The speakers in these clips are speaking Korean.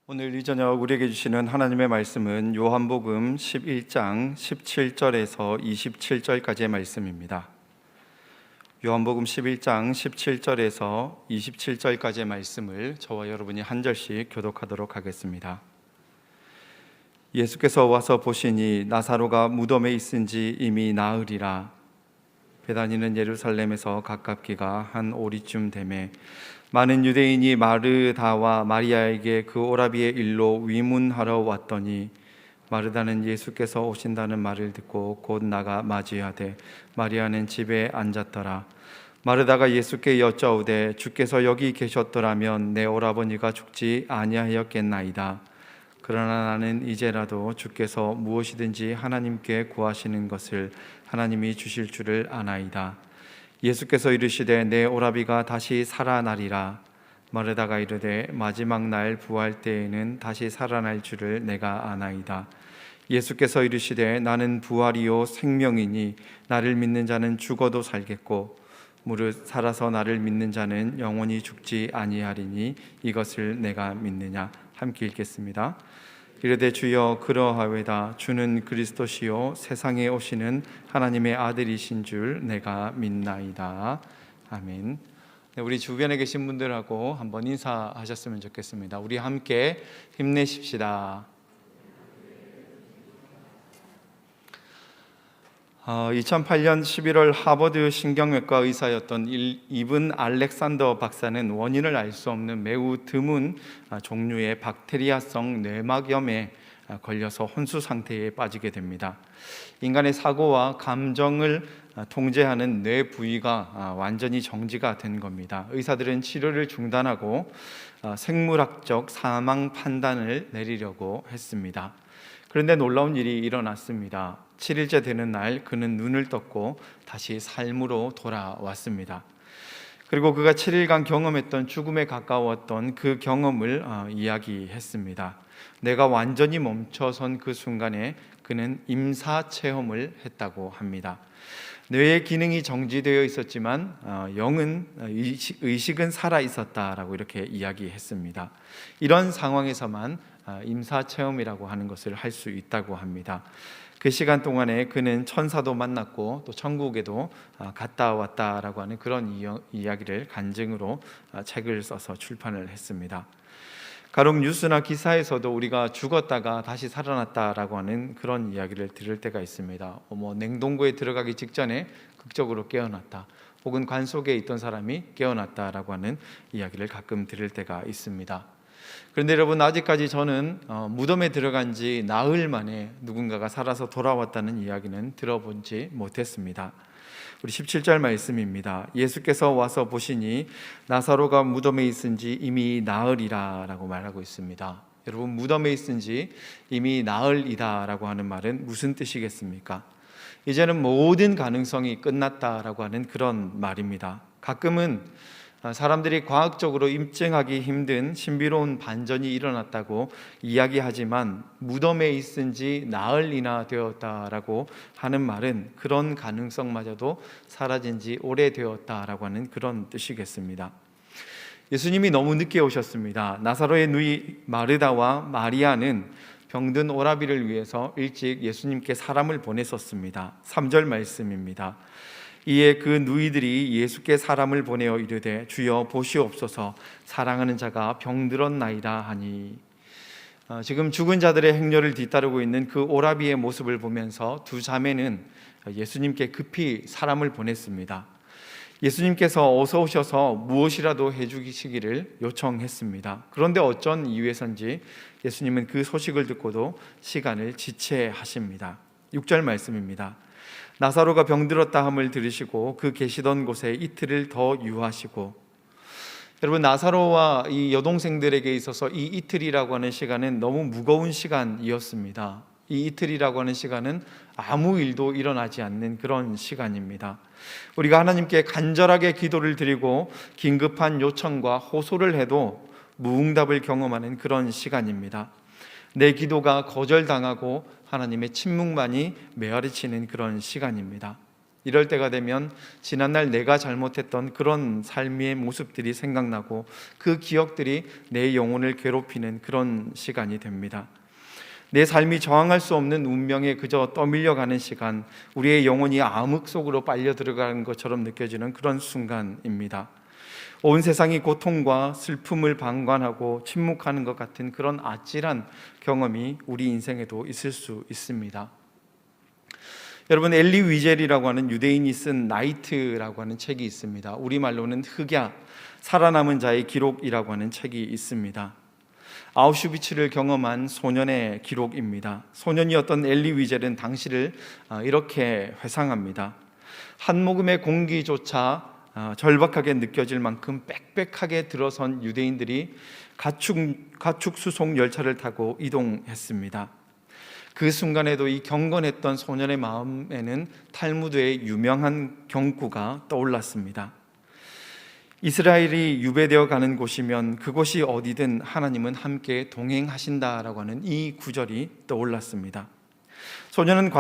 오늘 이 저녁 우리에게 주시는 하나님의 말씀은 요한복음 11장 17절에서 27절까지의 말씀입니다. 요한복음 11장 17절에서 27절까지의 말씀을 저와 여러분이 한 절씩 교독하도록 하겠습니다. 예수께서 와서 보시니 나사로가 무덤에 있은지 이미 나으리라. 베다니는 예루살렘에서 가깝기가 한 오리쯤 되매 많은 유대인이 마르다와 마리아에게 그 오라비의 일로 위문하러 왔더니 마르다는 예수께서 오신다는 말을 듣고 곧 나가 맞이하되 마리아는 집에 앉았더라. 마르다가 예수께 여짜오되 주께서 여기 계셨더라면 내 오라버니가 죽지 아니하였겠나이다. 그러나 나는 이제라도 주께서 무엇이든지 하나님께 구하시는 것을 하나님이 주실 줄을 아나이다. 예수께서 이르시되 내 오라비가 다시 살아나리라. 마르다가 이르되 마지막 날 부활 때에는 다시 살아날 줄을 내가 아나이다. 예수께서 이르시되 나는 부활이요 생명이니 나를 믿는 자는 죽어도 살겠고 무릇 살아서 나를 믿는 자는 영원히 죽지 아니하리니 이것을 내가 믿느냐. 함께 읽겠습니다. 이르되 주여 그러하외다. 주는 그리스도시요 세상에 오시는 하나님의 아들이신 줄 내가 믿나이다. 아멘. 네, 우리 주변에 계신 분들하고 한번 인사하셨으면 좋겠습니다. 우리 함께 힘내십시다. 2008년 11월 하버드 신경외과 의사였던 이븐 알렉산더 박사는 원인을 알 수 없는 매우 드문 종류의 박테리아성 뇌막염에 걸려서 혼수 상태에 빠지게 됩니다. 인간의 사고와 감정을 통제하는 뇌 부위가 완전히 정지가 된 겁니다. 의사들은 치료를 중단하고 생물학적 사망 판단을 내리려고 했습니다. 그런데 놀라운 일이 일어났습니다. 7일째 되는 날 그는 눈을 떴고 다시 삶으로 돌아왔습니다. 그리고 그가 7일간 경험했던 죽음에 가까웠던 그 경험을 이야기했습니다. 내가 완전히 멈춰선 그 순간에 그는 임사 체험을 했다고 합니다. 뇌의 기능이 정지되어 있었지만 영은 의식은 살아 있었다라고 이렇게 이야기했습니다. 이런 상황에서만 임사 체험이라고 하는 것을 할 수 있다고 합니다. 그 시간 동안에 그는 천사도 만났고 또 천국에도 갔다 왔다라고 하는 그런 이야기를 간증으로 책을 써서 출판을 했습니다. 간혹 뉴스나 기사에서도 우리가 죽었다가 다시 살아났다라고 하는 그런 이야기를 들을 때가 있습니다. 냉동고에 들어가기 직전에 극적으로 깨어났다, 혹은 관 속에 있던 사람이 깨어났다라고 하는 이야기를 가끔 들을 때가 있습니다. 그런데 여러분, 아직까지 저는 무덤에 들어간 지 나흘 만에 누군가가 살아서 돌아왔다는 이야기는 들어보지 못했습니다. 우리 17절 말씀입니다. 예수께서 와서 보시니 나사로가 무덤에 있은지 이미 나흘이라 라고 말하고 있습니다. 여러분, 무덤에 있은지 이미 나흘이다 라고 하는 말은 무슨 뜻이겠습니까? 이제는 모든 가능성이 끝났다라고 하는 그런 말입니다. 가끔은 사람들이 과학적으로 입증하기 힘든 신비로운 반전이 일어났다고 이야기하지만 무덤에 있은 지 나흘이나 되었다라고 하는 말은 그런 가능성마저도 사라진 지 오래되었다라고 하는 그런 뜻이겠습니다. 예수님이 너무 늦게 오셨습니다. 나사로의 누이 마르다와 마리아는 병든 오라비를 위해서 일찍 예수님께 사람을 보냈었습니다. 3절 말씀입니다. 이에 그 누이들이 예수께 사람을 보내어 이르되 주여 보시옵소서 사랑하는 자가 병들었나이다 하니, 지금 죽은 자들의 행렬을 뒤따르고 있는 그 오라비의 모습을 보면서 두 자매는 예수님께 급히 사람을 보냈습니다. 예수님께서 어서 오셔서 무엇이라도 해주시기를 요청했습니다. 그런데 어쩐 이유에선지 예수님은 그 소식을 듣고도 시간을 지체하십니다. 6절 말씀입니다. 나사로가 병들었다 함을 들으시고 그 계시던 곳에 이틀을 더 유하시고, 여러분, 나사로와 이 여동생들에게 있어서 이 이틀이라고 하는 시간은 너무 무거운 시간이었습니다. 이 이틀이라고 하는 시간은 아무 일도 일어나지 않는 그런 시간입니다. 우리가 하나님께 간절하게 기도를 드리고 긴급한 요청과 호소를 해도 무응답을 경험하는 그런 시간입니다. 내 기도가 거절당하고 하나님의 침묵만이 메아리치는 그런 시간입니다. 이럴 때가 되면 지난날 내가 잘못했던 그런 삶의 모습들이 생각나고 그 기억들이 내 영혼을 괴롭히는 그런 시간이 됩니다. 내 삶이 저항할 수 없는 운명에 그저 떠밀려가는 시간, 우리의 영혼이 암흑 속으로 빨려 들어가는 것처럼 느껴지는 그런 순간입니다. 온 세상이 고통과 슬픔을 방관하고 침묵하는 것 같은 그런 아찔한 경험이 우리 인생에도 있을 수 있습니다. 여러분, 엘리 위젤이라고 하는 유대인이 쓴 나이트라고 하는 책이 있습니다. 우리말로는 흑야, 살아남은 자의 기록이라고 하는 책이 있습니다. 아우슈비츠를 경험한 소년의 기록입니다. 소년이었던 엘리 위젤은 당시를 이렇게 회상합니다. 한 모금의 공기조차 절박하게 느껴질 만큼 빽빽하게 들어선 유대인들이 가축 수송 열차를 타고 이동했습니다. 그 순간에도 이 경건했던 소년의 마음에는 탈무드의 유명한 경구가 떠올랐습니다. 이스라엘이 유배되어 가는 곳이면 그곳이 어디든 하나님은 함께 동행하신다라고 하는 이 구절이 떠올랐습니다. 소년은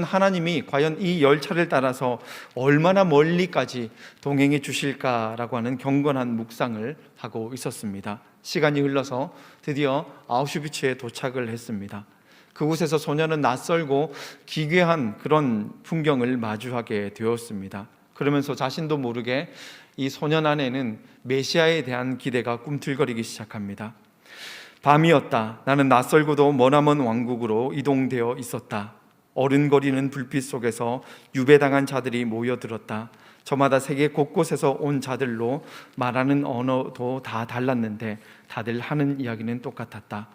하나님이 과연 이 열차를 따라서 얼마나 멀리까지 동행해 주실까라고 하는 경건한 묵상을 하고 있었습니다. 시간이 흘러서 드디어 아우슈비츠에 도착을 했습니다. 그곳에서 소년은 낯설고 기괴한 그런 풍경을 마주하게 되었습니다. 그러면서 자신도 모르게 이 소년 안에는 메시아에 대한 기대가 꿈틀거리기 시작합니다. 밤이었다. 나는 낯설고도 머나먼 왕국으로 이동되어 있었다. 어른거리는 불빛 속에서 유배당한 자들이 모여들었다. 저마다 세계 곳곳에서 온 자들로 말하는 언어도 다 달랐는데 다들 하는 이야기는 똑같았다.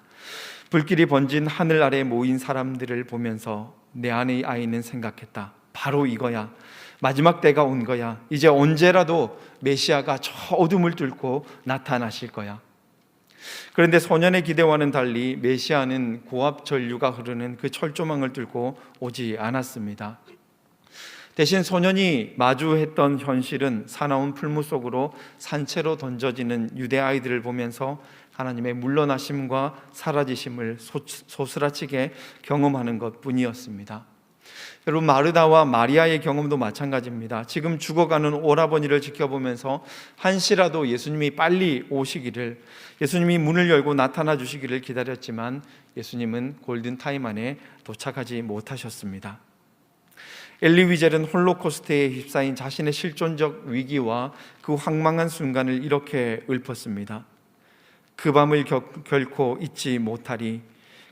불길이 번진 하늘 아래 모인 사람들을 보면서 내 안의 아이는 생각했다. 바로 이거야. 마지막 때가 온 거야. 이제 언제라도 메시아가 저 어둠을 뚫고 나타나실 거야. 그런데 소년의 기대와는 달리 메시아는 고압 전류가 흐르는 그 철조망을 뚫고 오지 않았습니다. 대신 소년이 마주했던 현실은 사나운 풀무 속으로 산채로 던져지는 유대 아이들을 보면서 하나님의 물러나심과 사라지심을 소스라치게 경험하는 것뿐이었습니다. 여러분, 마르다와 마리아의 경험도 마찬가지입니다. 지금 죽어가는 오라버니를 지켜보면서 한시라도 예수님이 빨리 오시기를, 예수님이 문을 열고 나타나 주시기를 기다렸지만 예수님은 골든타임 안에 도착하지 못하셨습니다. 엘리 위젤은 홀로코스트에 휩싸인 자신의 실존적 위기와 그 황망한 순간을 이렇게 읊었습니다. 그 밤을 결코 잊지 못하리.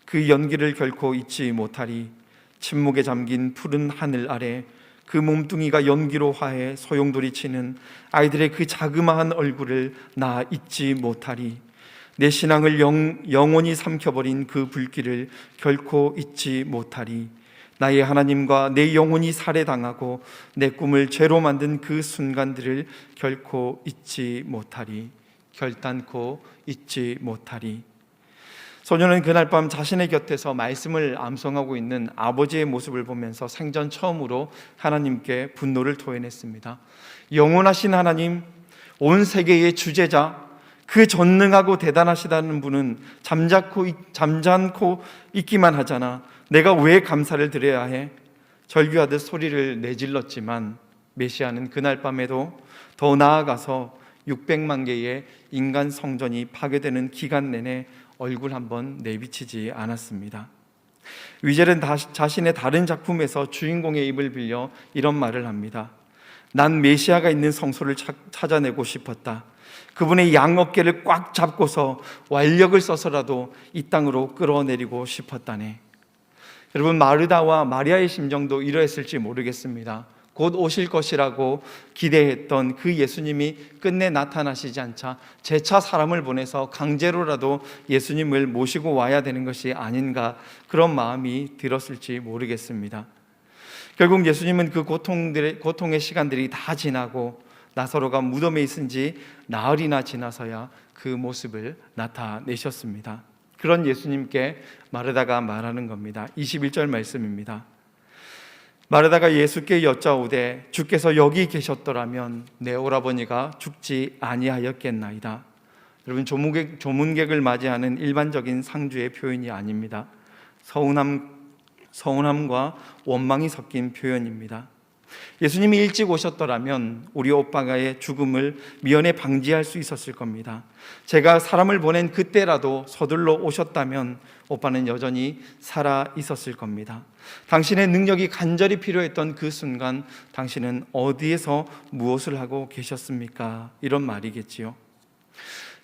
그 연기를 결코 잊지 못하리. 침묵에 잠긴 푸른 하늘 아래 그 몸뚱이가 연기로 화해 소용돌이치는 아이들의 그 자그마한 얼굴을 나 잊지 못하리. 내 신앙을 영원히 삼켜버린 그 불길을 결코 잊지 못하리. 나의 하나님과 내 영혼이 살해당하고 내 꿈을 죄로 만든 그 순간들을 결코 잊지 못하리. 결단코 잊지 못하리. 소년은 그날 밤 자신의 곁에서 말씀을 암송하고 있는 아버지의 모습을 보면서 생전 처음으로 하나님께 분노를 토해냈습니다. 영원하신 하나님, 온 세계의 주제자, 그 전능하고 대단하시다는 분은 잠잠코 있기만 하잖아. 내가 왜 감사를 드려야 해? 절규하듯 소리를 내질렀지만 메시아는 그날 밤에도 더 나아가서 600만 개의 인간 성전이 파괴되는 기간 내내 얼굴 한번 내비치지 않았습니다. 위젤은 자신의 다른 작품에서 주인공의 입을 빌려 이런 말을 합니다. 난 메시아가 있는 성소를 찾아내고 싶었다. 그분의 양 어깨를 꽉 잡고서 완력을 써서라도 이 땅으로 끌어내리고 싶었다네. 여러분, 마르다와 마리아의 심정도 이러했을지 모르겠습니다. 곧 오실 것이라고 기대했던 그 예수님이 끝내 나타나시지 않자 재차 사람을 보내서 강제로라도 예수님을 모시고 와야 되는 것이 아닌가, 그런 마음이 들었을지 모르겠습니다. 결국 예수님은 그 고통의 시간들이 다 지나고 나사로가 무덤에 있은 지 나흘이나 지나서야 그 모습을 나타내셨습니다. 그런 예수님께 마르다가 말하는 겁니다. 21절 말씀입니다. 마르다가 예수께 여짜오되 주께서 여기 계셨더라면 내 오라버니가 죽지 아니하였겠나이다. 여러분, 조문객을 맞이하는 일반적인 상주의 표현이 아닙니다. 서운함과 원망이 섞인 표현입니다. 예수님이 일찍 오셨더라면 우리 오빠가의 죽음을 미연에 방지할 수 있었을 겁니다. 제가 사람을 보낸 그때라도 서둘러 오셨다면 오빠는 여전히 살아 있었을 겁니다. 당신의 능력이 간절히 필요했던 그 순간 당신은 어디에서 무엇을 하고 계셨습니까? 이런 말이겠지요.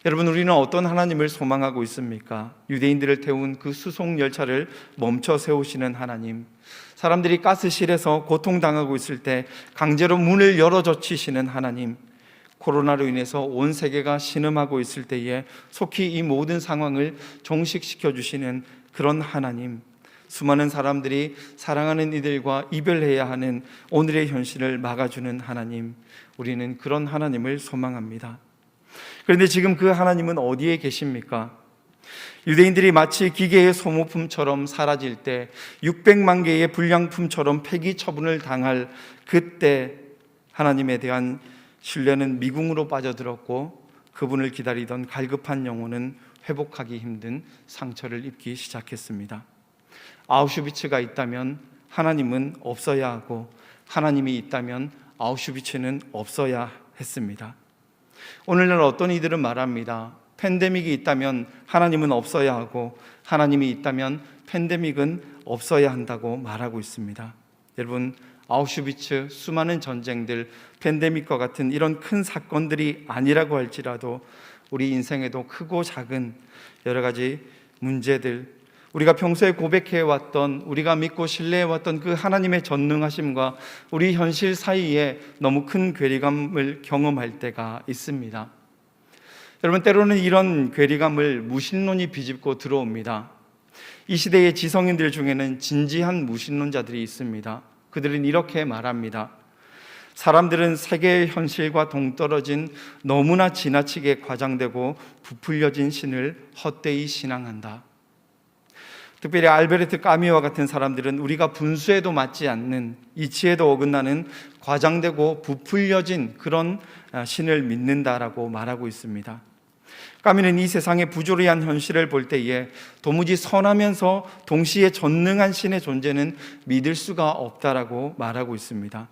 여러분, 우리는 어떤 하나님을 소망하고 있습니까? 유대인들을 태운 그 수송 열차를 멈춰 세우시는 하나님, 사람들이 가스실에서 고통당하고 있을 때 강제로 문을 열어젖히시는 하나님, 코로나로 인해서 온 세계가 신음하고 있을 때에 속히 이 모든 상황을 종식시켜 주시는 그런 하나님, 수많은 사람들이 사랑하는 이들과 이별해야 하는 오늘의 현실을 막아주는 하나님, 우리는 그런 하나님을 소망합니다. 그런데 지금 그 하나님은 어디에 계십니까? 유대인들이 마치 기계의 소모품처럼 사라질 때 600만 개의 불량품처럼 폐기 처분을 당할 그때 하나님에 대한 신뢰는 미궁으로 빠져들었고 그분을 기다리던 갈급한 영혼은 회복하기 힘든 상처를 입기 시작했습니다. 아우슈비츠가 있다면 하나님은 없어야 하고 하나님이 있다면 아우슈비츠는 없어야 했습니다. 오늘날 어떤 이들은 말합니다. 팬데믹이 있다면 하나님은 없어야 하고 하나님이 있다면 팬데믹은 없어야 한다고 말하고 있습니다. 여러분, 아우슈비츠, 수많은 전쟁들, 팬데믹과 같은 이런 큰 사건들이 아니라고 할지라도 우리 인생에도 크고 작은 여러 가지 문제들, 우리가 평소에 고백해왔던, 우리가 믿고 신뢰해왔던 그 하나님의 전능하심과 우리 현실 사이에 너무 큰 괴리감을 경험할 때가 있습니다. 여러분, 때로는 이런 괴리감을 무신론이 비집고 들어옵니다. 이 시대의 지성인들 중에는 진지한 무신론자들이 있습니다. 그들은 이렇게 말합니다. 사람들은 세계의 현실과 동떨어진 너무나 지나치게 과장되고 부풀려진 신을 헛되이 신앙한다. 특별히 알베르트 까미와 같은 사람들은 우리가 분수에도 맞지 않는, 이치에도 어긋나는 과장되고 부풀려진 그런 신을 믿는다라고 말하고 있습니다. 까미는 이 세상의 부조리한 현실을 볼 때에 도무지 선하면서 동시에 전능한 신의 존재는 믿을 수가 없다라고 말하고 있습니다.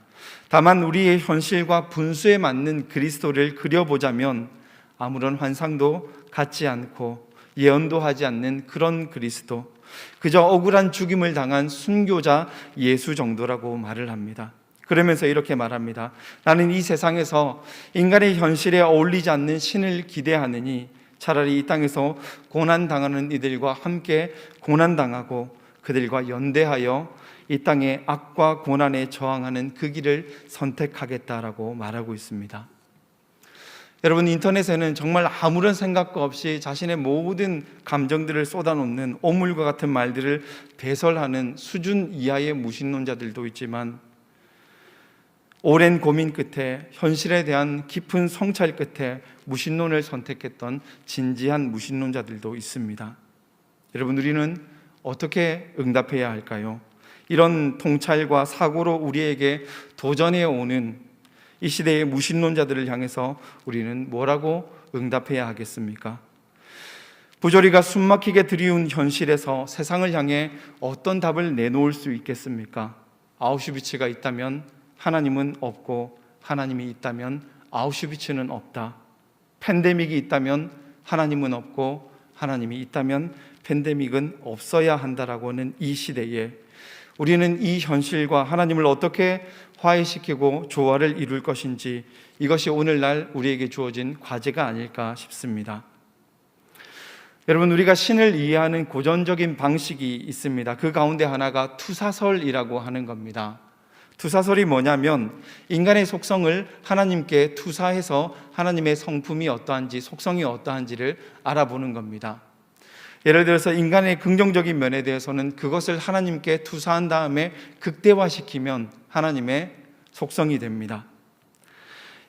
다만 우리의 현실과 분수에 맞는 그리스도를 그려보자면 아무런 환상도 갖지 않고 예언도 하지 않는 그런 그리스도, 그저 억울한 죽임을 당한 순교자 예수 정도라고 말을 합니다. 그러면서 이렇게 말합니다. 나는 이 세상에서 인간의 현실에 어울리지 않는 신을 기대하느니 차라리 이 땅에서 고난당하는 이들과 함께 고난당하고 그들과 연대하여 이 땅의 악과 고난에 저항하는 그 길을 선택하겠다라고 말하고 있습니다. 여러분, 인터넷에는 정말 아무런 생각과 없이 자신의 모든 감정들을 쏟아놓는 오물과 같은 말들을 배설하는 수준 이하의 무신론자들도 있지만 오랜 고민 끝에, 현실에 대한 깊은 성찰 끝에 무신론을 선택했던 진지한 무신론자들도 있습니다. 여러분, 우리는 어떻게 응답해야 할까요? 이런 통찰과 사고로 우리에게 도전해 오는 이 시대의 무신론자들을 향해서 우리는 뭐라고 응답해야 하겠습니까? 부조리가 숨막히게 드리운 현실에서 세상을 향해 어떤 답을 내놓을 수 있겠습니까? 아우슈비츠가 있다면 하나님은 없고 하나님이 있다면 아우슈비츠는 없다. 팬데믹이 있다면 하나님은 없고 하나님이 있다면 팬데믹은 없어야 한다라고는 이 시대에 우리는 이 현실과 하나님을 어떻게 화해시키고 조화를 이룰 것인지, 이것이 오늘날 우리에게 주어진 과제가 아닐까 싶습니다. 여러분, 우리가 신을 이해하는 고전적인 방식이 있습니다. 그 가운데 하나가 투사설이라고 하는 겁니다. 투사설이 뭐냐면 인간의 속성을 하나님께 투사해서 하나님의 성품이 어떠한지, 속성이 어떠한지를 알아보는 겁니다. 예를 들어서 인간의 긍정적인 면에 대해서는 그것을 하나님께 투사한 다음에 극대화시키면 하나님의 속성이 됩니다.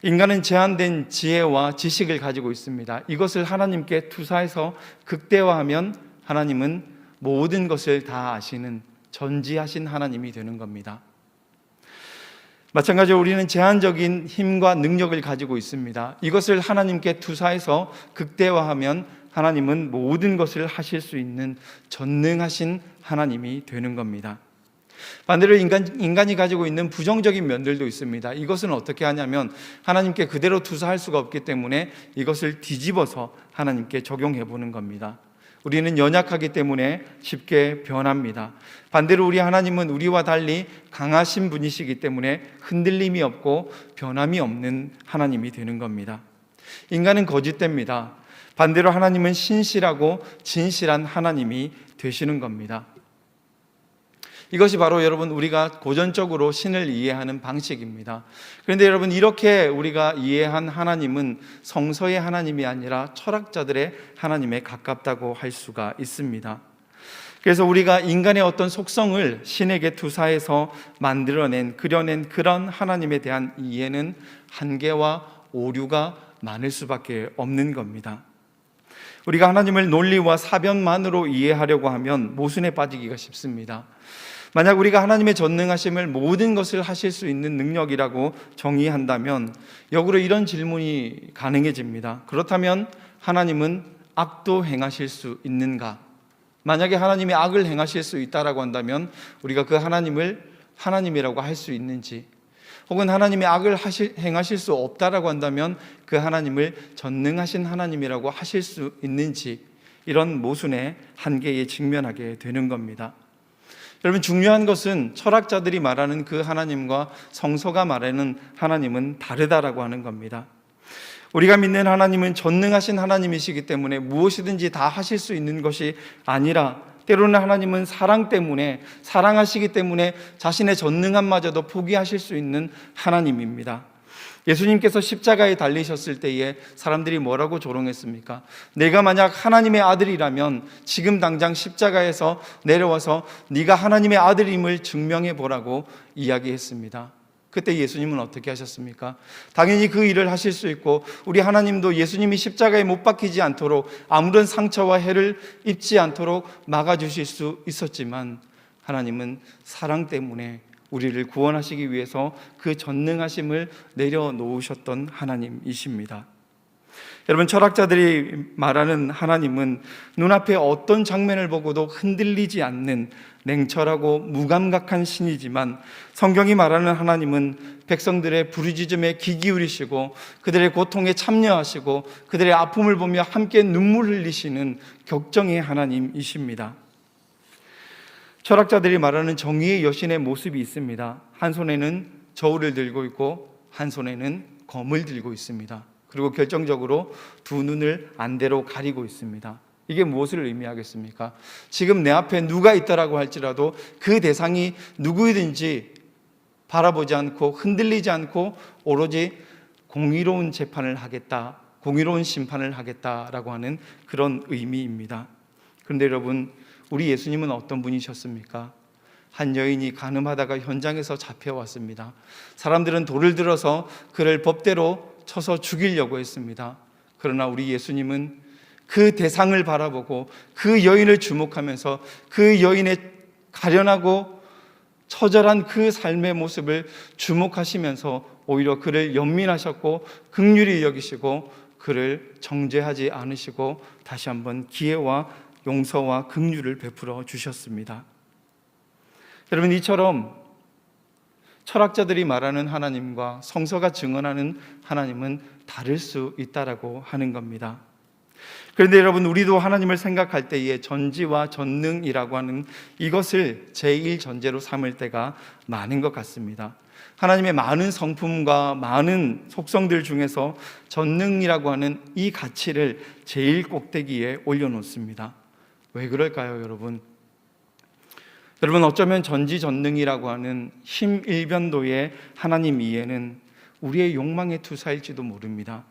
인간은 제한된 지혜와 지식을 가지고 있습니다. 이것을 하나님께 투사해서 극대화하면 하나님은 모든 것을 다 아시는 전지하신 하나님이 되는 겁니다. 마찬가지로 우리는 제한적인 힘과 능력을 가지고 있습니다. 이것을 하나님께 투사해서 극대화하면 하나님은 모든 것을 하실 수 있는 전능하신 하나님이 되는 겁니다. 반대로 인간이 가지고 있는 부정적인 면들도 있습니다. 이것은 어떻게 하냐면 하나님께 그대로 투사할 수가 없기 때문에 이것을 뒤집어서 하나님께 적용해 보는 겁니다. 우리는 연약하기 때문에 쉽게 변합니다. 반대로 우리 하나님은 우리와 달리 강하신 분이시기 때문에 흔들림이 없고 변함이 없는 하나님이 되는 겁니다. 인간은 거짓됩니다. 반대로 하나님은 신실하고 진실한 하나님이 되시는 겁니다. 이것이 바로 여러분 우리가 고전적으로 신을 이해하는 방식입니다. 그런데 여러분 이렇게 우리가 이해한 하나님은 성서의 하나님이 아니라 철학자들의 하나님에 가깝다고 할 수가 있습니다. 그래서 우리가 인간의 어떤 속성을 신에게 투사해서 만들어낸, 그려낸 그런 하나님에 대한 이해는 한계와 오류가 많을 수밖에 없는 겁니다. 우리가 하나님을 논리와 사변만으로 이해하려고 하면 모순에 빠지기가 쉽습니다. 만약 우리가 하나님의 전능하심을 모든 것을 하실 수 있는 능력이라고 정의한다면 역으로 이런 질문이 가능해집니다. 그렇다면 하나님은 악도 행하실 수 있는가? 만약에 하나님이 악을 행하실 수 있다라고 한다면 우리가 그 하나님을 하나님이라고 할 수 있는지, 혹은 하나님이 악을 행하실 수 없다라고 한다면 그 하나님을 전능하신 하나님이라고 하실 수 있는지, 이런 모순의 한계에 직면하게 되는 겁니다. 여러분 중요한 것은 철학자들이 말하는 그 하나님과 성서가 말하는 하나님은 다르다라고 하는 겁니다. 우리가 믿는 하나님은 전능하신 하나님이시기 때문에 무엇이든지 다 하실 수 있는 것이 아니라 때로는 하나님은 사랑 때문에, 사랑하시기 때문에 자신의 전능함마저도 포기하실 수 있는 하나님입니다. 예수님께서 십자가에 달리셨을 때에 사람들이 뭐라고 조롱했습니까? 내가 만약 하나님의 아들이라면 지금 당장 십자가에서 내려와서 네가 하나님의 아들임을 증명해 보라고 이야기했습니다. 그때 예수님은 어떻게 하셨습니까? 당연히 그 일을 하실 수 있고 우리 하나님도 예수님이 십자가에 못 박히지 않도록 아무런 상처와 해를 입지 않도록 막아주실 수 있었지만 하나님은 사랑 때문에 우리를 구원하시기 위해서 그 전능하심을 내려놓으셨던 하나님이십니다. 여러분 철학자들이 말하는 하나님은 눈앞에 어떤 장면을 보고도 흔들리지 않는 냉철하고 무감각한 신이지만 성경이 말하는 하나님은 백성들의 부르짖음에 귀 기울이시고 그들의 고통에 참여하시고 그들의 아픔을 보며 함께 눈물 흘리시는 격정의 하나님이십니다. 철학자들이 말하는 정의의 여신의 모습이 있습니다. 한 손에는 저울을 들고 있고 한 손에는 검을 들고 있습니다. 그리고 결정적으로 두 눈을 안대로 가리고 있습니다. 이게 무엇을 의미하겠습니까? 지금 내 앞에 누가 있다라고 할지라도 그 대상이 누구이든지 바라보지 않고 흔들리지 않고 오로지 공의로운 재판을 하겠다, 공의로운 심판을 하겠다라고 하는 그런 의미입니다. 그런데 여러분 우리 예수님은 어떤 분이셨습니까? 한 여인이 간음하다가 현장에서 잡혀왔습니다. 사람들은 돌을 들어서 그를 법대로 쳐서 죽이려고 했습니다. 그러나 우리 예수님은 그 대상을 바라보고 그 여인을 주목하면서 그 여인의 가련하고 처절한 그 삶의 모습을 주목하시면서 오히려 그를 연민하셨고 긍휼히 여기시고 그를 정죄하지 않으시고 다시 한번 기회와 용서와 긍휼을 베풀어 주셨습니다. 여러분 이처럼 철학자들이 말하는 하나님과 성서가 증언하는 하나님은 다를 수 있다라고 하는 겁니다. 그런데 여러분 우리도 하나님을 생각할 때에 전지와 전능이라고 하는 이것을 제1전제로 삼을 때가 많은 것 같습니다. 하나님의 많은 성품과 많은 속성들 중에서 전능이라고 하는 이 가치를 제일 꼭대기에 올려놓습니다. 왜 그럴까요, 여러분? 여러분 어쩌면 전지전능이라고 하는 힘일변도의 하나님 이해는 우리의 욕망의 투사일지도 모릅니다.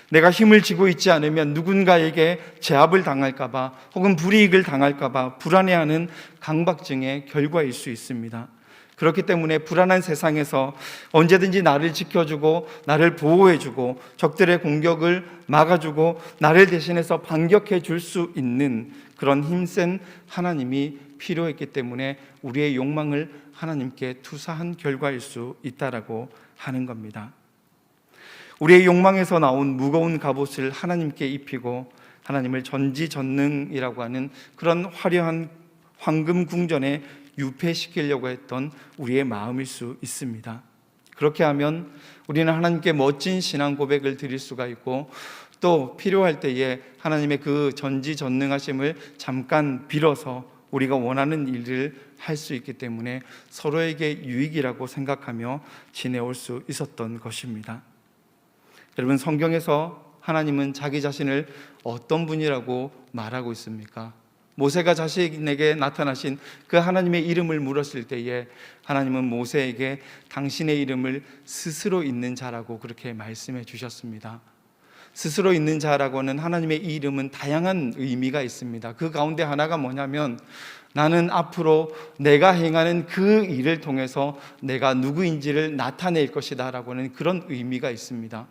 내가 힘을 쥐고 있지 않으면 누군가에게 제압을 당할까 봐 혹은 불이익을 당할까 봐 불안해하는 강박증의 결과일 수 있습니다. 그렇기 때문에 불안한 세상에서 언제든지 나를 지켜주고 나를 보호해주고 적들의 공격을 막아주고 나를 대신해서 반격해 줄 수 있는 그런 힘센 하나님이 필요했기 때문에 우리의 욕망을 하나님께 투사한 결과일 수 있다라고 하는 겁니다. 우리의 욕망에서 나온 무거운 갑옷을 하나님께 입히고 하나님을 전지전능이라고 하는 그런 화려한 황금 궁전의 유폐시키려고 했던 우리의 마음일 수 있습니다. 그렇게 하면 우리는 하나님께 멋진 신앙 고백을 드릴 수가 있고, 또 필요할 때에 하나님의 그 전지전능하심을 잠깐 빌어서 우리가 원하는 일을 할 수 있기 때문에 서로에게 유익이라고 생각하며 지내올 수 있었던 것입니다. 여러분, 성경에서 하나님은 자기 자신을 어떤 분이라고 말하고 있습니까? 모세가 자신에게 나타나신 그 하나님의 이름을 물었을 때에 하나님은 모세에게 당신의 이름을 스스로 있는 자라고 그렇게 말씀해 주셨습니다. 스스로 있는 자라고는 하나님의 이 이름은 다양한 의미가 있습니다. 그 가운데 하나가 뭐냐면, 나는 앞으로 내가 행하는 그 일을 통해서 내가 누구인지를 나타낼 것이다 라고는 그런 의미가 있습니다.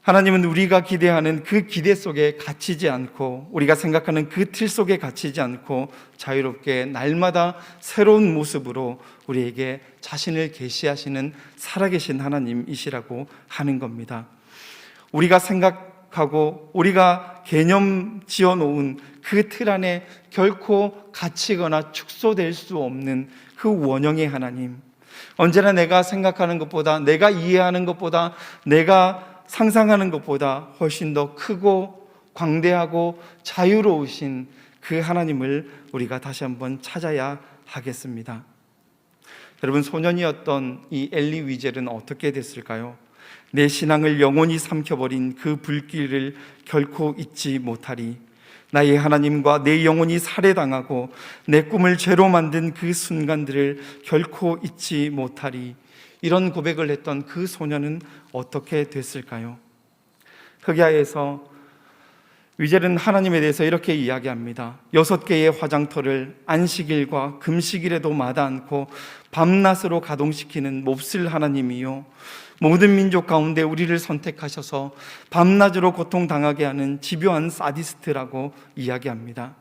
하나님은 우리가 기대하는 그 기대 속에 갇히지 않고, 우리가 생각하는 그 틀 속에 갇히지 않고 자유롭게 날마다 새로운 모습으로 우리에게 자신을 계시하시는 살아계신 하나님이시라고 하는 겁니다. 우리가 생각하고 우리가 개념 지어놓은 그 틀 안에 결코 갇히거나 축소될 수 없는 그 원형의 하나님, 언제나 내가 생각하는 것보다, 내가 이해하는 것보다, 내가 상상하는 것보다 훨씬 더 크고 광대하고 자유로우신 그 하나님을 우리가 다시 한번 찾아야 하겠습니다. 여러분, 소년이었던 이 엘리 위젤은 어떻게 됐을까요? 내 신앙을 영원히 삼켜버린 그 불길을 결코 잊지 못하리. 나의 하나님과 내 영혼이 살해당하고 내 꿈을 죄로 만든 그 순간들을 결코 잊지 못하리. 이런 고백을 했던 그 소년은 어떻게 됐을까요? 흑야에서 위젤은 하나님에 대해서 이렇게 이야기합니다. 6개의 화장터를 안식일과 금식일에도 마다 않고 밤낮으로 가동시키는 몹쓸 하나님이요, 모든 민족 가운데 우리를 선택하셔서 밤낮으로 고통당하게 하는 집요한 사디스트라고 이야기합니다.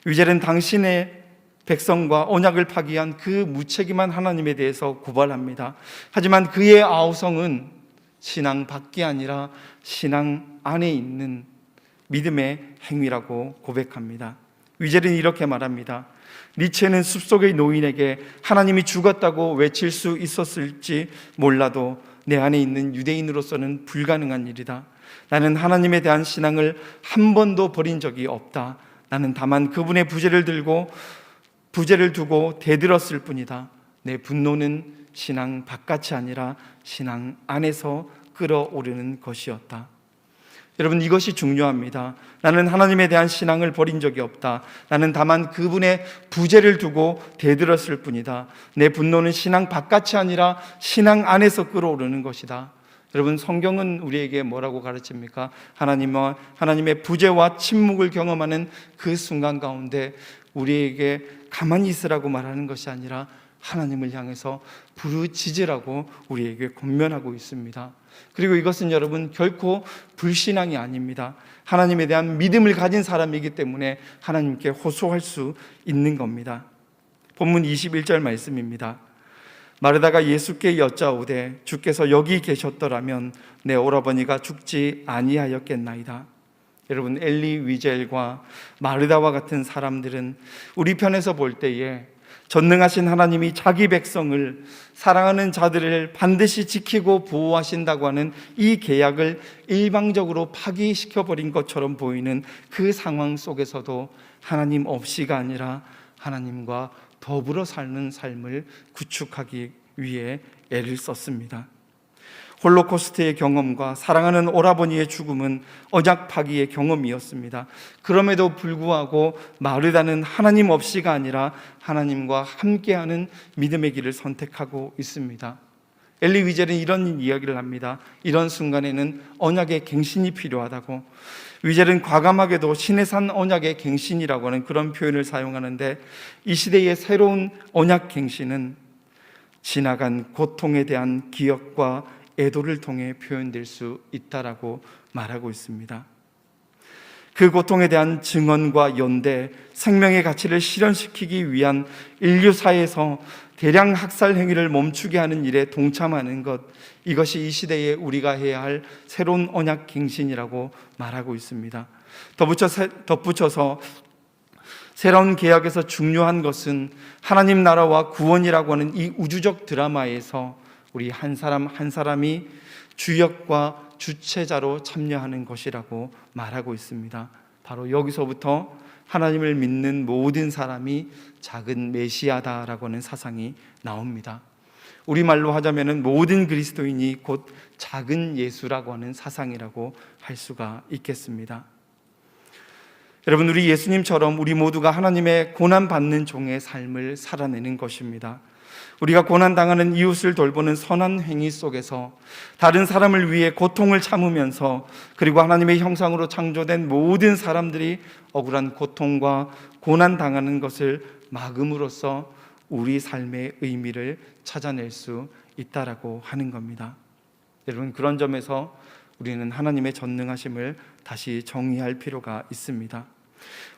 위젤은 당신의 백성과 언약을 파기한 그 무책임한 하나님에 대해서 고발합니다. 하지만 그의 아우성은 신앙 밖이 아니라 신앙 안에 있는 믿음의 행위라고 고백합니다. 위젤은 이렇게 말합니다. 니체는 숲속의 노인에게 하나님이 죽었다고 외칠 수 있었을지 몰라도 내 안에 있는 유대인으로서는 불가능한 일이다. 나는 하나님에 대한 신앙을 한 번도 버린 적이 없다. 나는 다만 그분의 부재를 두고 대들었을 뿐이다. 내 분노는 신앙 바깥이 아니라 신앙 안에서 끌어오르는 것이었다. 여러분, 이것이 중요합니다. 나는 하나님에 대한 신앙을 버린 적이 없다. 나는 다만 그분의 부재를 두고 대들었을 뿐이다. 내 분노는 신앙 바깥이 아니라 신앙 안에서 끌어오르는 것이다. 여러분, 성경은 우리에게 뭐라고 가르칩니까? 하나님의 부재와 침묵을 경험하는 그 순간 가운데 우리에게 가만히 있으라고 말하는 것이 아니라 하나님을 향해서 부르짖으라고 우리에게 권면하고 있습니다. 그리고 이것은 여러분 결코 불신앙이 아닙니다. 하나님에 대한 믿음을 가진 사람이기 때문에 하나님께 호소할 수 있는 겁니다. 본문 21절 말씀입니다. 마르다가 예수께 여짜오되 주께서 여기 계셨더라면 내 오라버니가 죽지 아니하였겠나이다. 여러분, 엘리 위젤과 마르다와 같은 사람들은 우리 편에서 볼 때에 전능하신 하나님이 자기 백성을, 사랑하는 자들을 반드시 지키고 보호하신다고 하는 이 계약을 일방적으로 파기시켜버린 것처럼 보이는 그 상황 속에서도 하나님 없이가 아니라 하나님과 더불어 사는 삶을 구축하기 위해 애를 썼습니다. 홀로코스트의 경험과 사랑하는 오라버니의 죽음은 언약 파기의 경험이었습니다. 그럼에도 불구하고 마르다는 하나님 없이가 아니라 하나님과 함께하는 믿음의 길을 선택하고 있습니다. 엘리 위젤은 이런 이야기를 합니다. 이런 순간에는 언약의 갱신이 필요하다고. 위젤은 과감하게도 신의 산 언약의 갱신이라고 하는 그런 표현을 사용하는데, 이 시대의 새로운 언약 갱신은 지나간 고통에 대한 기억과 애도를 통해 표현될 수 있다라고 말하고 있습니다. 그 고통에 대한 증언과 연대, 생명의 가치를 실현시키기 위한 인류사에서 대량 학살 행위를 멈추게 하는 일에 동참하는 것, 이것이 이 시대에 우리가 해야 할 새로운 언약 갱신이라고 말하고 있습니다. 덧붙여서 새로운 계약에서 중요한 것은 하나님 나라와 구원이라고 하는 이 우주적 드라마에서 우리 한 사람 한 사람이 주역과 주체자로 참여하는 것이라고 말하고 있습니다. 바로 여기서부터 하나님을 믿는 모든 사람이 작은 메시아다라고 하는 사상이 나옵니다. 우리말로 하자면 모든 그리스도인이 곧 작은 예수라고 하는 사상이라고 할 수가 있겠습니다. 여러분, 우리 예수님처럼 우리 모두가 하나님의 고난받는 종의 삶을 살아내는 것입니다. 우리가 고난당하는 이웃을 돌보는 선한 행위 속에서 다른 사람을 위해 고통을 참으면서, 그리고 하나님의 형상으로 창조된 모든 사람들이 억울한 고통과 고난당하는 것을 막음으로써 우리 삶의 의미를 찾아낼 수 있다라고 하는 겁니다. 여러분, 그런 점에서 우리는 하나님의 전능하심을 다시 정의할 필요가 있습니다.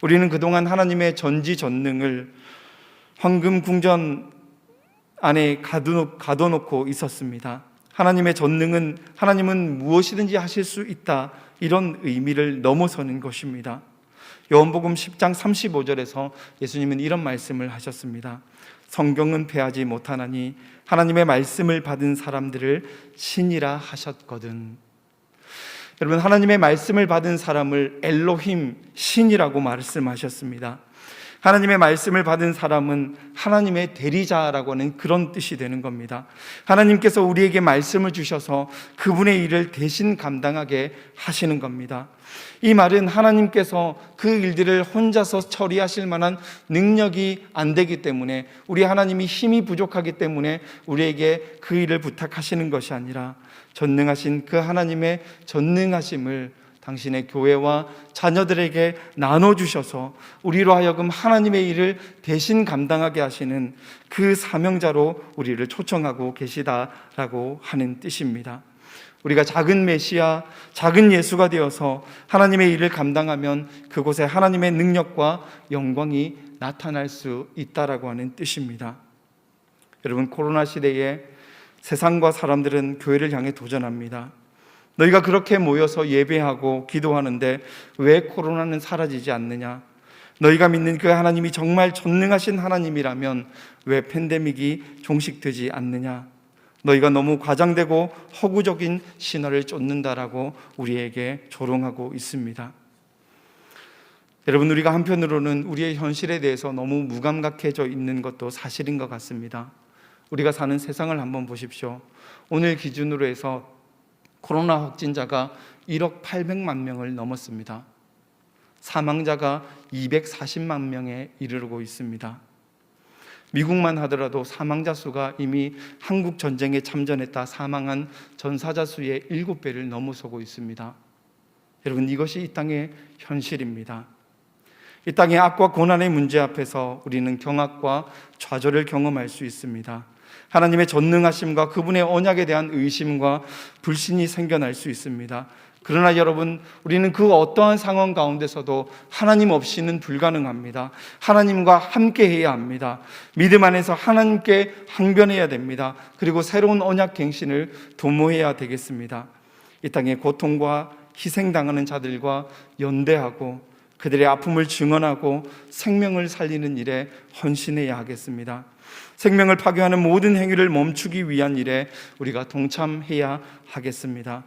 우리는 그동안 하나님의 전지전능을 황금 궁전 안에 가둬놓고 있었습니다. 하나님의 전능은, 하나님은 무엇이든지 하실 수 있다, 이런 의미를 넘어서는 것입니다. 요한복음 10장 35절에서 예수님은 이런 말씀을 하셨습니다. 성경은 패하지 못하나니 하나님의 말씀을 받은 사람들을 신이라 하셨거든. 여러분, 하나님의 말씀을 받은 사람을 엘로힘, 신이라고 말씀하셨습니다. 하나님의 말씀을 받은 사람은 하나님의 대리자라고 하는 그런 뜻이 되는 겁니다. 하나님께서 우리에게 말씀을 주셔서 그분의 일을 대신 감당하게 하시는 겁니다. 이 말은 하나님께서 그 일들을 혼자서 처리하실 만한 능력이 안 되기 때문에, 우리 하나님이 힘이 부족하기 때문에 우리에게 그 일을 부탁하시는 것이 아니라, 전능하신 그 하나님의 전능하심을 당신의 교회와 자녀들에게 나눠주셔서 우리로 하여금 하나님의 일을 대신 감당하게 하시는 그 사명자로 우리를 초청하고 계시다라고 하는 뜻입니다. 우리가 작은 메시아, 작은 예수가 되어서 하나님의 일을 감당하면 그곳에 하나님의 능력과 영광이 나타날 수 있다라고 하는 뜻입니다. 여러분, 코로나 시대에 세상과 사람들은 교회를 향해 도전합니다. 너희가 그렇게 모여서 예배하고 기도하는데 왜 코로나는 사라지지 않느냐? 너희가 믿는 그 하나님이 정말 전능하신 하나님이라면 왜 팬데믹이 종식되지 않느냐? 너희가 너무 과장되고 허구적인 신화를 쫓는다라고 우리에게 조롱하고 있습니다. 여러분, 우리가 한편으로는 우리의 현실에 대해서 너무 무감각해져 있는 것도 사실인 것 같습니다. 우리가 사는 세상을 한번 보십시오. 오늘 기준으로 해서 코로나 확진자가 1억 800만 명을 넘었습니다. 사망자가 240만 명에 이르르고 있습니다. 미국만 하더라도 사망자 수가 이미 한국 전쟁에 참전했다 사망한 전사자 수의 7배를 넘어서고 있습니다. 여러분, 이것이 이 땅의 현실입니다. 이 땅의 악과 고난의 문제 앞에서 우리는 경악과 좌절을 경험할 수 있습니다. 하나님의 전능하심과 그분의 언약에 대한 의심과 불신이 생겨날 수 있습니다. 그러나 여러분, 우리는 그 어떠한 상황 가운데서도 하나님 없이는 불가능합니다. 하나님과 함께 해야 합니다. 믿음 안에서 하나님께 항변해야 됩니다. 그리고 새로운 언약 갱신을 도모해야 되겠습니다. 이 땅에 고통과 희생당하는 자들과 연대하고 그들의 아픔을 증언하고 생명을 살리는 일에 헌신해야 하겠습니다. 생명을 파괴하는 모든 행위를 멈추기 위한 일에 우리가 동참해야 하겠습니다.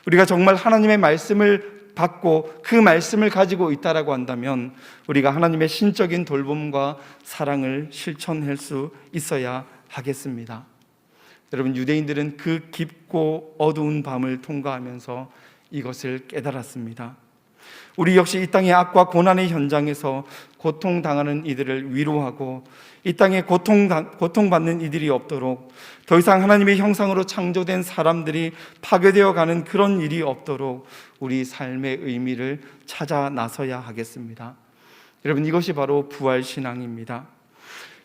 우리가 정말 하나님의 말씀을 받고 그 말씀을 가지고 있다라고 한다면 우리가 하나님의 신적인 돌봄과 사랑을 실천할 수 있어야 하겠습니다. 여러분, 유대인들은 그 깊고 어두운 밤을 통과하면서 이것을 깨달았습니다. 우리 역시 이 땅의 악과 고난의 현장에서 고통당하는 이들을 위로하고 이 땅에 고통받는 이들이 없도록, 더 이상 하나님의 형상으로 창조된 사람들이 파괴되어 가는 그런 일이 없도록 우리 삶의 의미를 찾아 나서야 하겠습니다. 여러분, 이것이 바로 부활신앙입니다.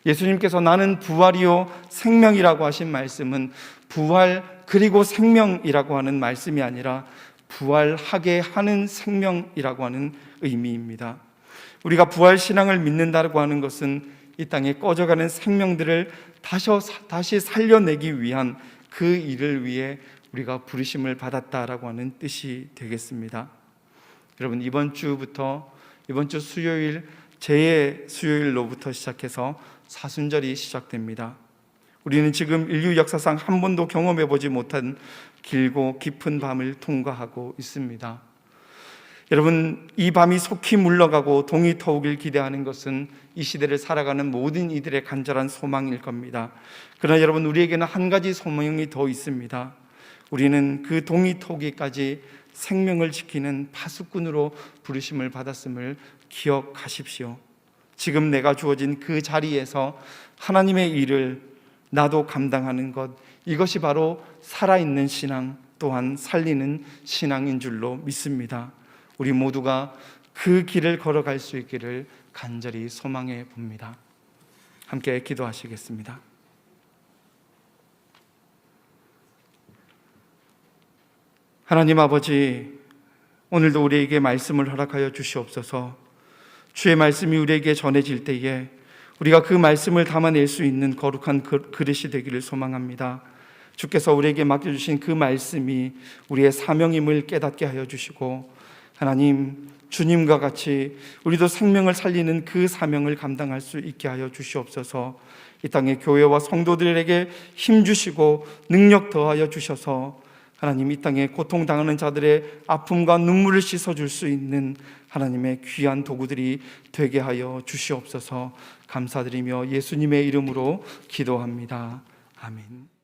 예수님께서 나는 부활이요 생명이라고 하신 말씀은 부활 그리고 생명이라고 하는 말씀이 아니라 부활하게 하는 생명이라고 하는 의미입니다. 우리가 부활신앙을 믿는다고 하는 것은 이 땅에 꺼져가는 생명들을 다시 살려내기 위한 그 일을 위해 우리가 부르심을 받았다라고 하는 뜻이 되겠습니다. 여러분, 이번 주 수요일 재해 수요일로부터 시작해서 사순절이 시작됩니다. 우리는 지금 인류 역사상 한 번도 경험해 보지 못한 길고 깊은 밤을 통과하고 있습니다. 여러분, 이 밤이 속히 물러가고 동이 터오길 기대하는 것은 이 시대를 살아가는 모든 이들의 간절한 소망일 겁니다. 그러나 여러분, 우리에게는 한 가지 소망이 더 있습니다. 우리는 그 동이 터오기까지 생명을 지키는 파수꾼으로 부르심을 받았음을 기억하십시오. 지금 내가 주어진 그 자리에서 하나님의 일을 나도 감당하는 것, 이것이 바로 살아있는 신앙, 또한 살리는 신앙인 줄로 믿습니다. 우리 모두가 그 길을 걸어갈 수 있기를 간절히 소망해 봅니다. 함께 기도하시겠습니다. 하나님 아버지, 오늘도 우리에게 말씀을 허락하여 주시옵소서. 주의 말씀이 우리에게 전해질 때에 우리가 그 말씀을 담아낼 수 있는 거룩한 그릇이 되기를 소망합니다. 주께서 우리에게 맡겨주신 그 말씀이 우리의 사명임을 깨닫게 하여 주시고, 하나님, 주님과 같이 우리도 생명을 살리는 그 사명을 감당할 수 있게 하여 주시옵소서. 이 땅의 교회와 성도들에게 힘 주시고 능력 더하여 주셔서 하나님, 이 땅에 고통당하는 자들의 아픔과 눈물을 씻어줄 수 있는 하나님의 귀한 도구들이 되게 하여 주시옵소서. 감사드리며 예수님의 이름으로 기도합니다. 아멘.